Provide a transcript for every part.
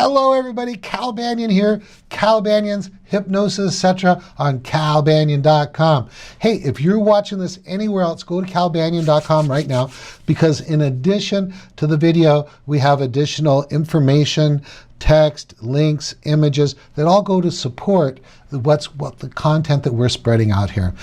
Hello everybody, Cal Banyan here. Cal Banyan's Hypnosis, etc. on calbanyan.com. Hey, if you're watching this anywhere else, go to calbanyan.com right now, because in addition to the video, we have additional information, text, links, images that all go to support the content that we're spreading out here.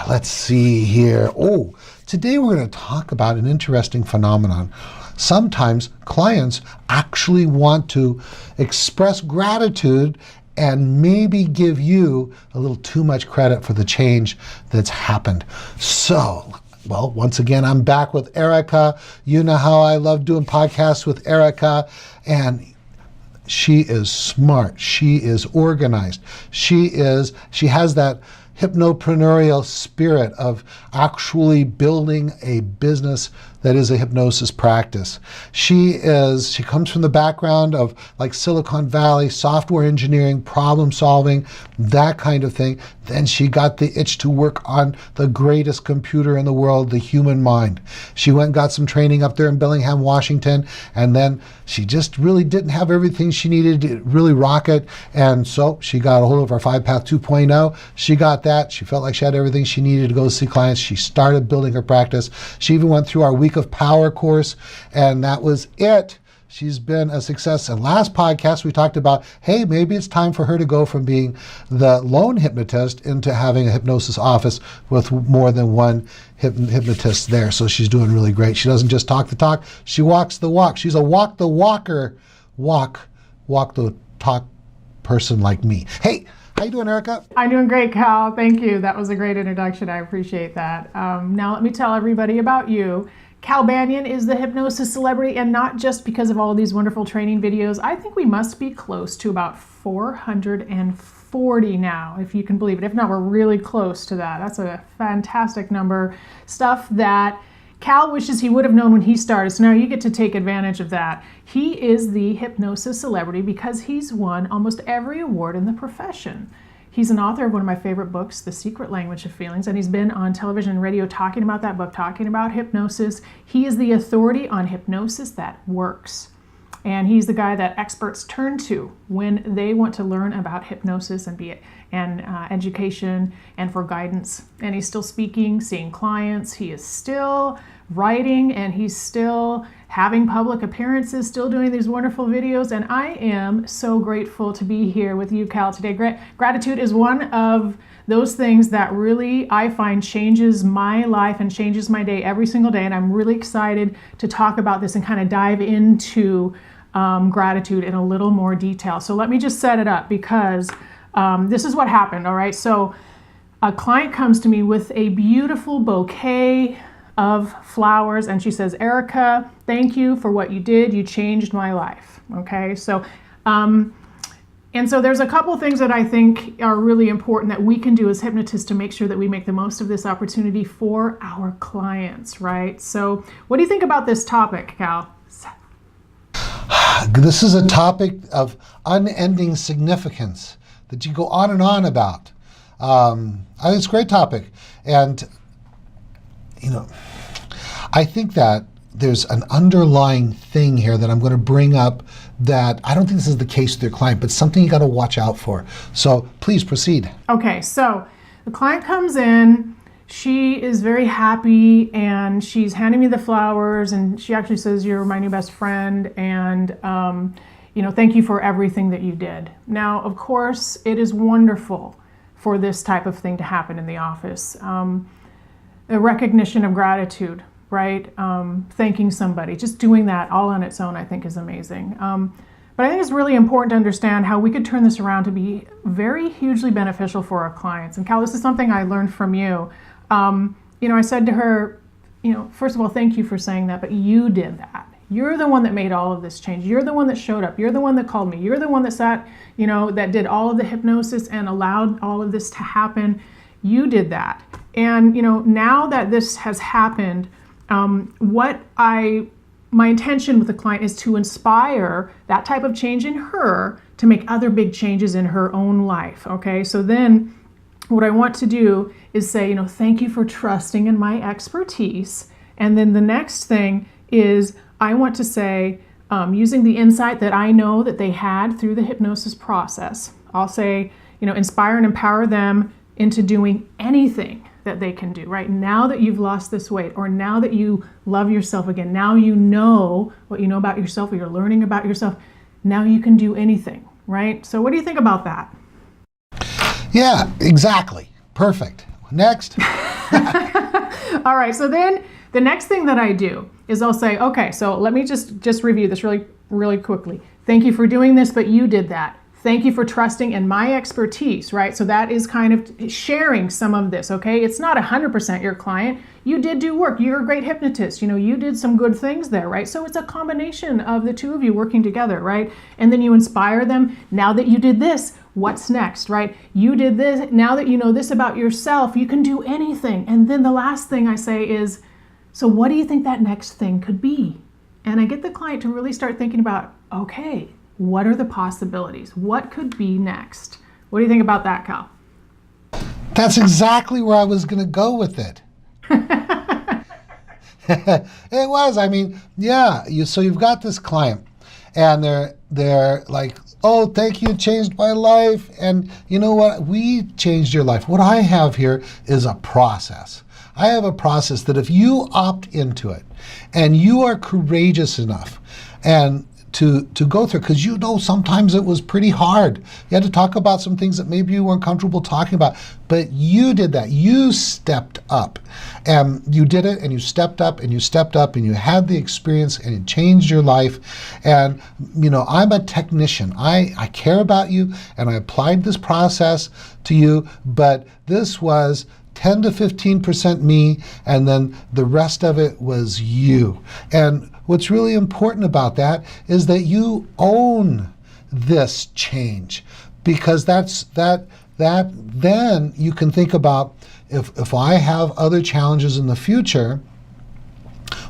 Let's see here. Oh, today we're going to talk about an interesting phenomenon. Sometimes clients actually want to express gratitude and maybe give you a little too much credit for the change that's happened. So, well, once again, I'm back with Erica. You know how I love doing podcasts with Erica, and she is smart. She is organized. She has that hypnopreneurial spirit of actually building a business that is a hypnosis practice. She comes from the background of like Silicon Valley, software engineering, problem solving, that kind of thing. Then she got the itch to work on the greatest computer in the world, the human mind. She went and got some training up there in Bellingham, Washington, and then she just really didn't have everything she needed to really rock it. And so she got a hold of our 5-Path 2.0. She got that. She felt like she had everything she needed to go see clients. She started building her practice. She even went through our Week of Power course, and that was it. She's been a success. And last podcast, we talked about, hey, maybe it's time for her to go from being the lone hypnotist into having a hypnosis office with more than one hypnotist there. So she's doing really great. She doesn't just talk the talk, she walks the walk. She's a walk the walker, walk the talk person like me. Hey, how you doing, Erica? I'm doing great, Cal. Thank you. That was a great introduction. I appreciate that. Now let me tell everybody about you. Cal Banyan is the hypnosis celebrity, and not just because of all of these wonderful training videos. I think we must be close to about 440 now, if you can believe it. If not, we're really close to that. That's a fantastic number. Stuff that Cal wishes he would have known when he started, so now you get to take advantage of that. He is the hypnosis celebrity because he's won almost every award in the profession. He's an author of one of my favorite books, The Secret Language of Feelings, and he's been on television and radio talking about that book, talking about hypnosis. He is the authority on hypnosis that works. And he's the guy that experts turn to when they want to learn about hypnosis and education and for guidance. And he's still speaking, seeing clients. He is still writing, and he's still having public appearances, still doing these wonderful videos. And I am so grateful to be here with you, Cal, today. Gratitude is one of those things that really, I find, changes my life and changes my day every single day. And I'm really excited to talk about this and kind of dive into gratitude in a little more detail. So let me just set it up, because this is what happened, all right? So a client comes to me with a beautiful bouquet of flowers, and she says, Erica, thank you for what you did. You changed my life, okay? So, and so there's a couple things that I think are really important that we can do as hypnotists to make sure that we make the most of this opportunity for our clients, right? So what do you think about this topic, Cal? This is a topic of unending significance that you go on and on about. I think it's a great topic. And, you know, I think that there's an underlying thing here that I'm going to bring up that I don't think this is the case with your client, but something you got to watch out for. So please proceed. Okay, so the client comes in. She is very happy, and she's handing me the flowers, and she actually says, you're my new best friend, and you know, thank you for everything that you did. Now, of course, it is wonderful for this type of thing to happen in the office. A recognition of gratitude, right? Thanking somebody, just doing that all on its own, I think, is amazing. But I think it's really important to understand how we could turn this around to be very hugely beneficial for our clients. And Cal, this is something I learned from you. You know, I said to her, you know, first of all, thank you for saying that, but you did that. You're the one that made all of this change. You're the one that showed up. You're the one that called me. You're the one that sat, you know, that did all of the hypnosis and allowed all of this to happen. You did that. And, you know, now that this has happened, my intention with the client is to inspire that type of change in her to make other big changes in her own life, okay? So then what I want to do is say, you know, thank you for trusting in my expertise. And then the next thing is I want to say, using the insight that I know that they had through the hypnosis process. I'll say, inspire and empower them into doing anything that they can do, right? Now that you've lost this weight, or now that you love yourself again, now you know what you know about yourself, or you're learning about yourself, now you can do anything, right? So what do you think about that? Yeah, exactly. Perfect. Next. All right, so then the next thing that I do is I'll say, okay, so let me just review this really quickly. Thank you for doing this, but you did that. Thank you for trusting in my expertise, right? So that is kind of sharing some of this, okay? It's not 100% your client. You did do work. You're a great hypnotist. You did some good things there, right? So it's a combination of the two of you working together, right? And then you inspire them. Now that you did this, what's next, right? You did this. Now that you know this about yourself, you can do anything. And then the last thing I say is, so what do you think that next thing could be? And I get the client to really start thinking about, okay, what are the possibilities? What could be next? What do you think about that, Cal? That's exactly where I was going to go with it. It was. I mean, yeah. So you've got this client, and they're like, "Oh, thank you, changed my life." And you know what? We changed your life. What I have here is a process. I have a process that if you opt into it, and you are courageous enough, and to go through, because sometimes it was pretty hard. You had to talk about some things that maybe you weren't comfortable talking about, but you did that. You stepped up, and you did it, and you stepped up, and you stepped up, and you had the experience, and it changed your life. And I'm a technician. I care about you, and I applied this process to you, but this was 10 to 15% me, and then the rest of it was you. And what's really important about that is that you own this change, because then you can think about, if I have other challenges in the future,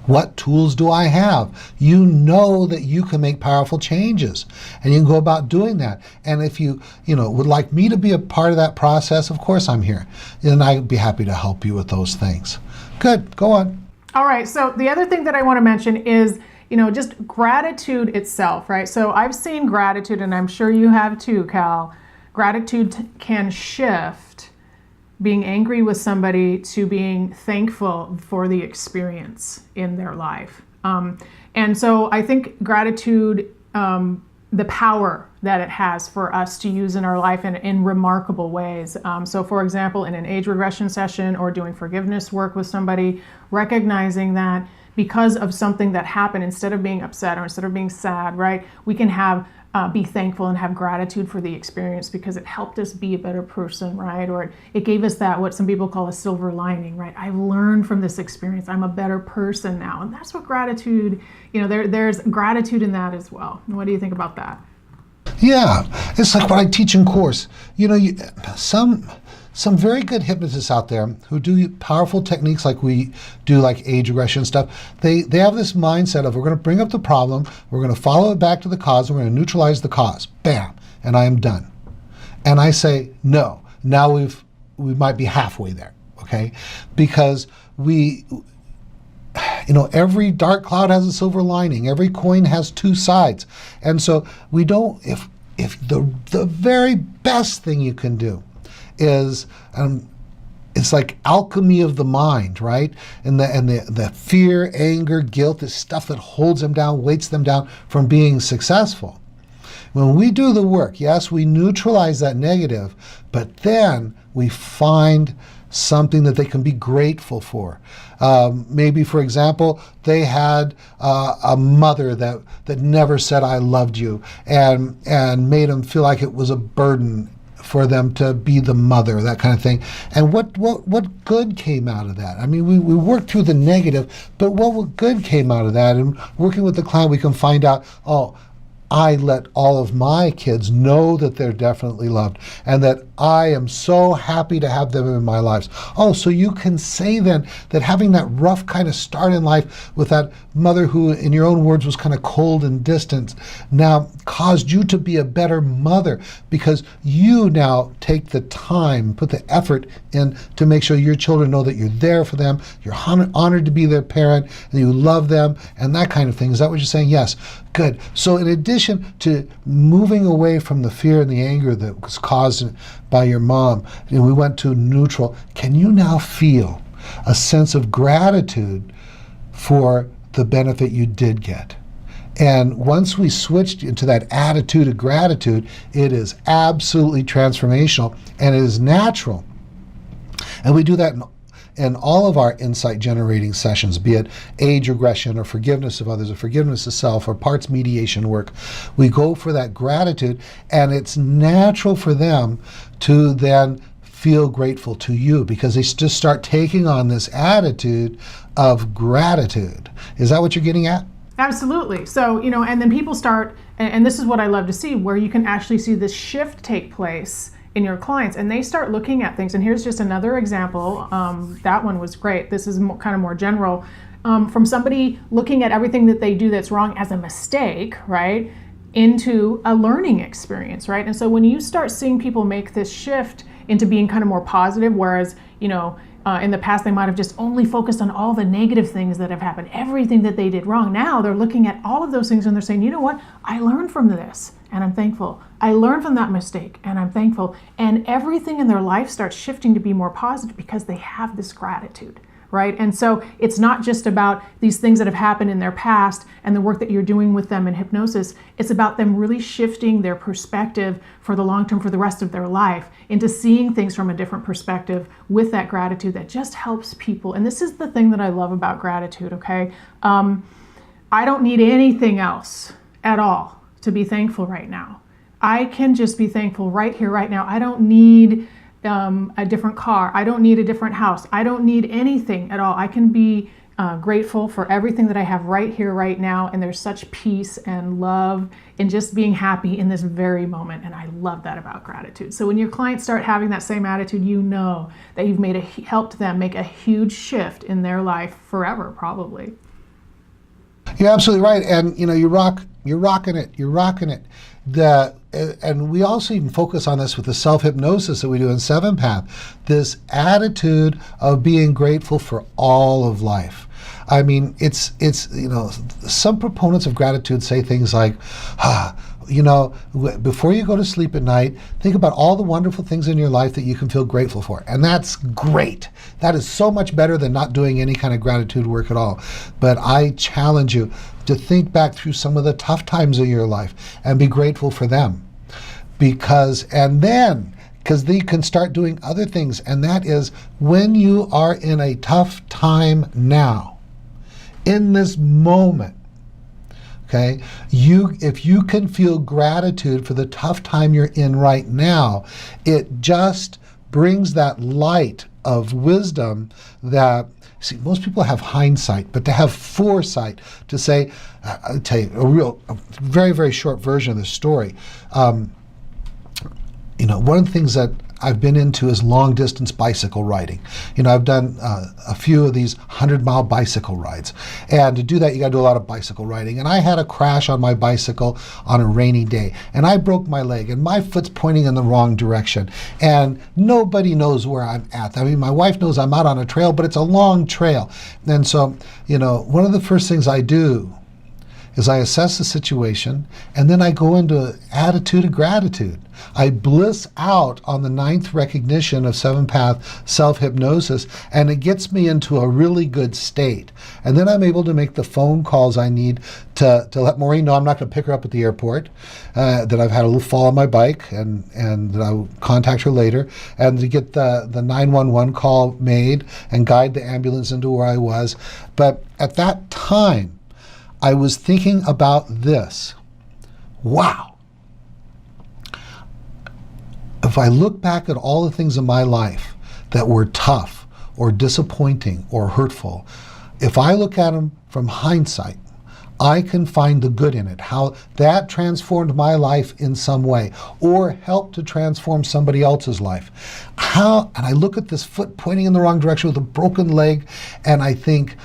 what tools do I have? You know that you can make powerful changes, and you can go about doing that. And if you would like me to be a part of that process, of course I'm here, and I'd be happy to help you with those things. Good, go on. All right, so the other thing that I want to mention is, just gratitude itself, right? So I've seen gratitude, and I'm sure you have too, Cal. Gratitude can shift being angry with somebody to being thankful for the experience in their life. And so I think gratitude, the power that it has for us to use in our life in remarkable ways. So for example, in an age regression session or doing forgiveness work with somebody, recognizing that because of something that happened, instead of being upset or instead of being sad, right, we can be thankful and have gratitude for the experience because it helped us be a better person, right? Or it gave us that, what some people call a silver lining, right? I've learned from this experience. I'm a better person now. And that's what gratitude, there's gratitude in that as well. What do you think about that? Yeah, it's like what I teach in course. Some very good hypnotists out there who do powerful techniques like we do, like age regression stuff, they have this mindset of, we're going to bring up the problem, we're going to follow it back to the cause, and we're going to neutralize the cause. Bam, and I am done. And I say, no, now we might be halfway there, okay? Because every dark cloud has a silver lining. Every coin has two sides. And so we don't, if the very best thing you can do is, it's like alchemy of the mind, right? And the fear, anger, guilt is stuff that holds them down, weights them down from being successful. When we do the work, yes, we neutralize that negative, but then we find something that they can be grateful for. Maybe, for example, they had a mother that never said, "I loved you," and made them feel like it was a burden for them to be the mother, that kind of thing. And what good came out of that? I mean, we worked through the negative, but what good came out of that? And working with the client, we can find out, I let all of my kids know that they're definitely loved, and that I am so happy to have them in my lives. So you can say then that having that rough kind of start in life with that mother who, in your own words, was kind of cold and distant, now caused you to be a better mother, because you now take the time, put the effort in to make sure your children know that you're there for them, you're honored to be their parent, and you love them, and that kind of thing. Is that what you're saying? Yes. Good. So in addition to moving away from the fear and the anger that was caused by your mom, and we went to neutral, can you now feel a sense of gratitude for the benefit you did get? And once we switched into that attitude of gratitude, it is absolutely transformational and it is natural. And we do that in all of our insight generating sessions, be it age regression or forgiveness of others or forgiveness of self or parts mediation work. We go for that gratitude, and it's natural for them to then feel grateful to you because they just start taking on this attitude of gratitude. Is that what you're getting at? Absolutely. So, and then people start, and this is what I love to see, where you can actually see this shift take place in your clients, and they start looking at things. And here's just another example. That one was great. This is kind of more general. From somebody looking at everything that they do that's wrong as a mistake, right, into a learning experience, right? And so when you start seeing people make this shift into being kind of more positive, whereas, in the past they might have just only focused on all the negative things that have happened, everything that they did wrong. Now they're looking at all of those things and they're saying, you know what, I learned from this and I'm thankful. I learned from that mistake and I'm thankful. And everything in their life starts shifting to be more positive because they have this gratitude, right? And so it's not just about these things that have happened in their past and the work that you're doing with them in hypnosis. It's about them really shifting their perspective for the long term, for the rest of their life, into seeing things from a different perspective with that gratitude that just helps people. And this is the thing that I love about gratitude, okay? I don't need anything else at all to be thankful right now. I can just be thankful right here, right now. I don't need a different car. I don't need a different house. I don't need anything at all. I can be grateful for everything that I have right here, right now. And there's such peace and love and just being happy in this very moment. And I love that about gratitude. So when your clients start having that same attitude, you know that you've helped them make a huge shift in their life forever, probably. You're absolutely right. And you're rocking it. And we also even focus on this with the self-hypnosis that we do in 7-Path, this attitude of being grateful for all of life. I mean, it's some proponents of gratitude say things like, before you go to sleep at night, think about all the wonderful things in your life that you can feel grateful for. And that's great. That is so much better than not doing any kind of gratitude work at all. But I challenge you to think back through some of the tough times of your life and be grateful for them. Because then you can start doing other things. And that is when you are in a tough time now, in this moment, okay, if you can feel gratitude for the tough time you're in right now, it just brings that light of wisdom that, see, most people have hindsight, but to have foresight to say, I'll tell you a very, very short version of this story. One of the things that I've been into is long distance bicycle riding. I've done a few of these 100-mile bicycle rides. And to do that, you got to do a lot of bicycle riding. And I had a crash on my bicycle on a rainy day. And I broke my leg and my foot's pointing in the wrong direction. And nobody knows where I'm at. I mean, my wife knows I'm out on a trail, but it's a long trail. And so, one of the first things I do is I assess the situation, and then I go into attitude of gratitude. I bliss out on the 9th recognition of 7-Path self-hypnosis, and it gets me into a really good state. And then I'm able to make the phone calls I need to let Maureen know I'm not going to pick her up at the airport, that I've had a little fall on my bike, and that I'll contact her later, and to get the 911 call made and guide the ambulance into where I was. But at that time, I was thinking about this. Wow. If I look back at all the things in my life that were tough or disappointing or hurtful, if I look at them from hindsight, I can find the good in it, how that transformed my life in some way or helped to transform somebody else's life. And I look at this foot pointing in the wrong direction with a broken leg, and I think,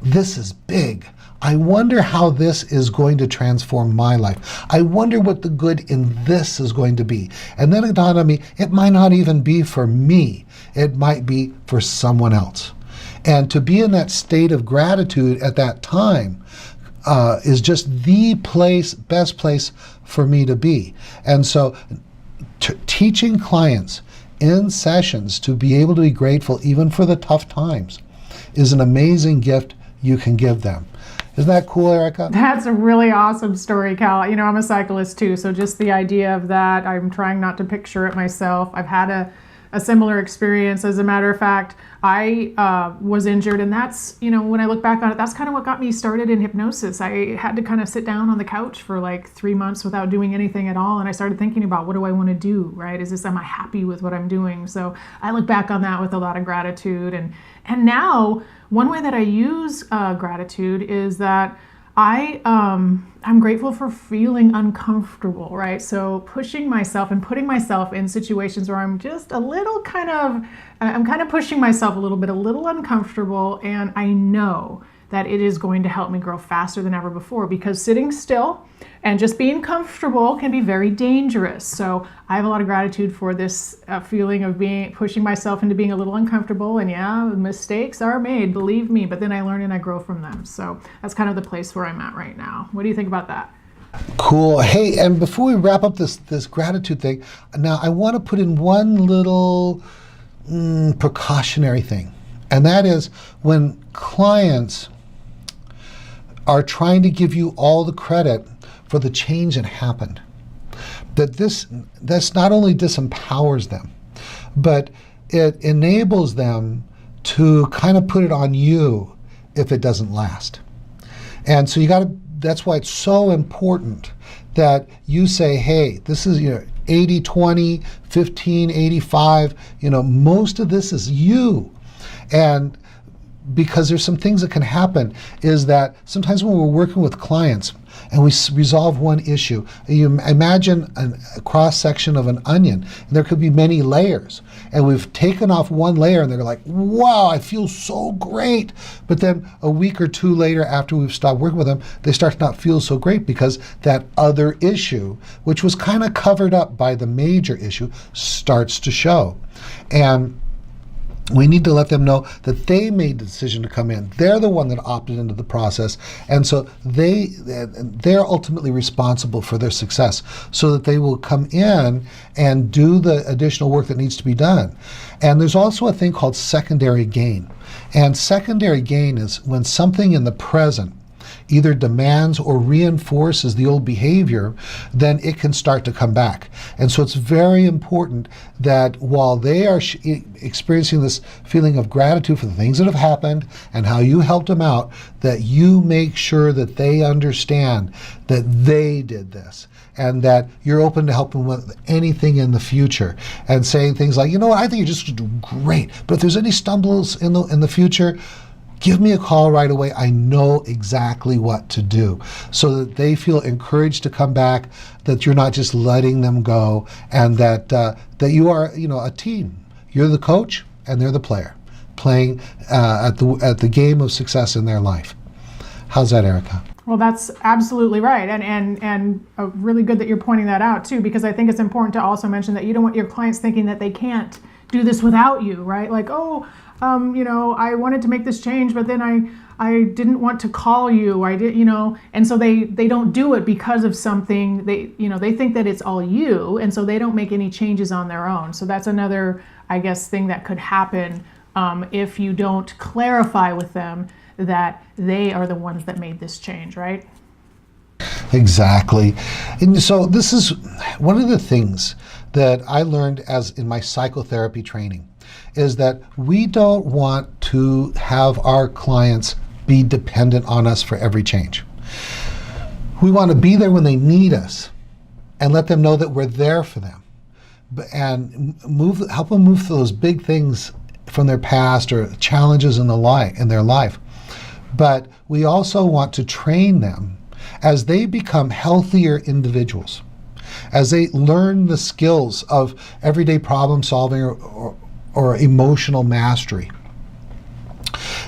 this is big. I wonder how this is going to transform my life. I wonder what the good in this is going to be. And then it dawned on me, it might not even be for me. It might be for someone else. And to be in that state of gratitude at that time is just the best place for me to be. And so teaching clients in sessions to be able to be grateful even for the tough times is an amazing gift you can give them. Isn't that cool, Erica? That's a really awesome story, Cal. You know, I'm a cyclist too, so just the idea of that, I'm trying not to picture it myself. I've had a similar experience. As a matter of fact, I was injured, and that's, you know, when I look back on it, that's kind of what got me started in hypnosis. I had to kind of sit down on the couch for like 3 months without doing anything at all, and I started thinking about, what do I want to do, right? Am I happy with what I'm doing? So I look back on that with a lot of gratitude, and now one way that I use gratitude is that I'm grateful for feeling uncomfortable, right? So pushing myself and putting myself in situations where I'm just a little I'm kind of pushing myself a little uncomfortable, and I know that it is going to help me grow faster than ever before, because sitting still and just being comfortable can be very dangerous. So I have a lot of gratitude for this feeling of pushing myself into being a little uncomfortable, and yeah, mistakes are made, believe me, but then I learn and I grow from them. So that's kind of the place where I'm at right now. What do you think about that? Cool. Hey, and before we wrap up this gratitude thing, now I want to put in one little precautionary thing, and that is when clients are trying to give you all the credit for the change that happened, this not only disempowers them, but it enables them to kind of put it on you if it doesn't last. And so that's why it's so important that you say, hey, this is 80-20, 15-85, most of this is you. And because there's some things that can happen is that sometimes when we're working with clients and we resolve one issue, you imagine a cross-section of an onion, and there could be many layers. And we've taken off one layer and they're like, wow, I feel so great. But then a week or two later, after we've stopped working with them, they start to not feel so great because that other issue, which was kind of covered up by the major issue, starts to show. And we need to let them know that they made the decision to come in. They're the one that opted into the process, and so they're ultimately responsible for their success, so that they will come in and do the additional work that needs to be done. And there's also a thing called secondary gain. And secondary gain is when something in the present either demands or reinforces the old behavior, then it can start to come back. And so it's very important that while they are experiencing this feeling of gratitude for the things that have happened and how you helped them out, that you make sure that they understand that they did this, and that you're open to helping with anything in the future, and saying things like, I think you're just doing great, but if there's any stumbles in the future, give me a call right away. I know exactly what to do, so that they feel encouraged to come back, that you're not just letting them go, and that you are, a team. You're the coach and they're the player, playing at the game of success in their life. How's that, Erica? Well, that's absolutely right, and really good that you're pointing that out too, because I think it's important to also mention that you don't want your clients thinking that they can't do this without you, right? Like, I wanted to make this change, but then I didn't want to call you. And so they don't do it because of something. They think that it's all you, and so they don't make any changes on their own. So that's another, I guess, thing that could happen if you don't clarify with them that they are the ones that made this change, right? Exactly. And so this is one of the things that I learned in my psychotherapy training, is that we don't want to have our clients be dependent on us for every change. We want to be there when they need us and let them know that we're there for them, and help them move through those big things from their past or challenges in their life. But we also want to train them as they become healthier individuals, as they learn the skills of everyday problem solving or emotional mastery.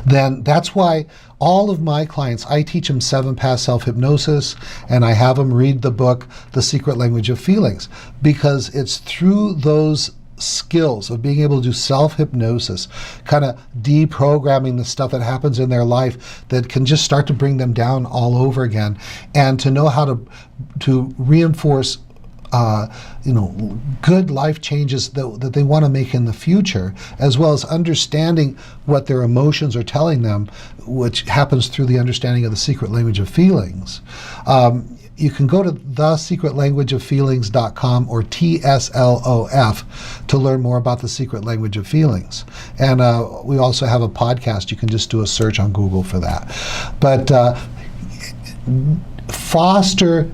Then that's why all of my clients, I teach them 7 Paths Self-Hypnosis, and I have them read the book, The Secret Language of Feelings, because it's through those skills of being able to do self-hypnosis, kind of deprogramming the stuff that happens in their life that can just start to bring them down all over again, and to know how to reinforce good life changes that they want to make in the future, as well as understanding what their emotions are telling them, which happens through the understanding of the secret language of feelings. You can go to thesecretlanguageoffeelings.com or TSLOF to learn more about the secret language of feelings. And we also have a podcast. You can just do a search on Google for that. But foster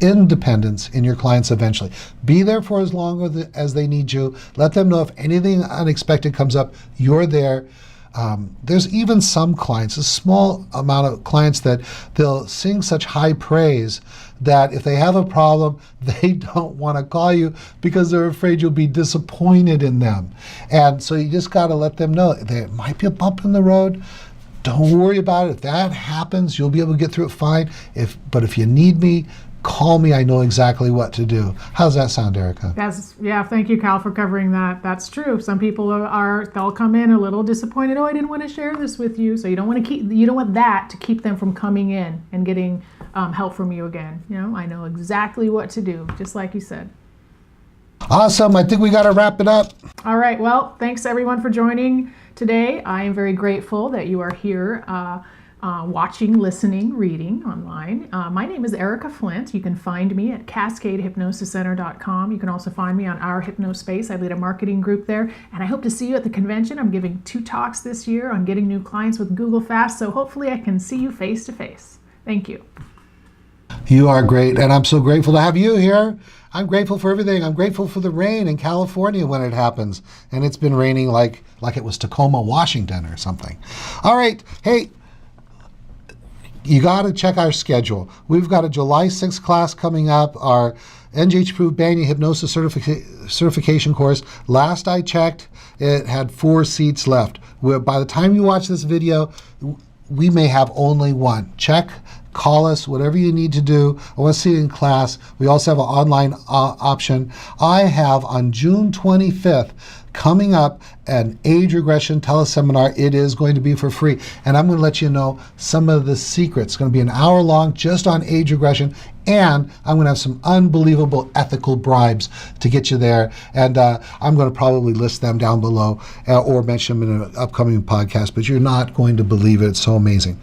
independence in your clients eventually. Be there for as long as they need you. Let them know if anything unexpected comes up, you're there. There's even some clients, a small amount of clients, that they'll sing such high praise that if they have a problem, they don't want to call you because they're afraid you'll be disappointed in them. And so you just got to let them know there might be a bump in the road. Don't worry about it. If that happens, you'll be able to get through it fine. But if you need me, call me. I know exactly what to do. How's that sound, Erica? Yeah, thank you, Cal, for covering that. That's true. Some people they'll come in a little disappointed. Oh, I didn't want to share this with you. So you don't want that to keep them from coming in and getting help from you again. I know exactly what to do, just like you said. Awesome. I think we got to wrap it up. All right. Well, thanks everyone for joining today. I am very grateful that you are here watching, listening, reading online. My name is Erica Flint. You can find me at CascadeHypnosisCenter.com. You can also find me on our Hypnospace. I lead a marketing group there, and I hope to see you at the convention. I'm giving 2 talks this year on getting new clients with Google Fast, so hopefully I can see you face to face. Thank you. You are great, and I'm so grateful to have you here. I'm grateful for everything. I'm grateful for the rain in California when it happens, and it's been raining like it was Tacoma, Washington or something. All right. Hey, you got to check our schedule. We've got a July 6th class coming up, our NGH-approved Banyan Hypnosis certification course. Last I checked, it had 4 seats left. By the time you watch this video, we may have only 1. Check, call us, whatever you need to do. I want to see you in class. We also have an online option. I have on June 25th coming up an age regression teleseminar. It is going to be for free, and I'm going to let you know some of the secrets. It's going to be an hour long just on age regression, and I'm going to have some unbelievable ethical bribes to get you there, and I'm going to probably list them down below or mention them in an upcoming podcast, but you're not going to believe it. It's so amazing.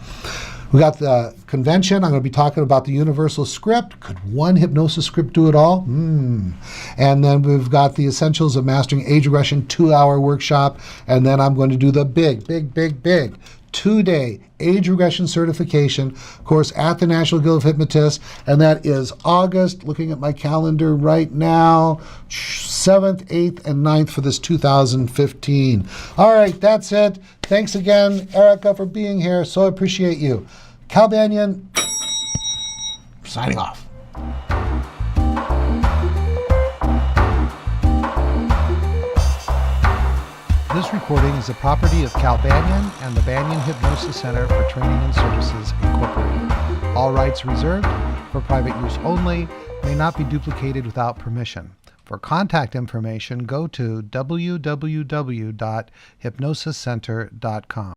We got the convention. I'm going to be talking about the universal script. Could one hypnosis script do it all? And then we've got the essentials of mastering age regression 2-hour workshop. And then I'm going to do the big 2-day age regression certification course at the National Guild of Hypnotists. And that is August, looking at my calendar right now, 7th, 8th, and 9th for this 2015. All right, that's it. Thanks again, Erica, for being here. So appreciate you. Cal Banyan, signing off. This recording is the property of Cal Banyan and the Banyan Hypnosis Center for Training and Services, Incorporated. All rights reserved, for private use only, may not be duplicated without permission. For contact information, go to www.hypnosiscenter.com.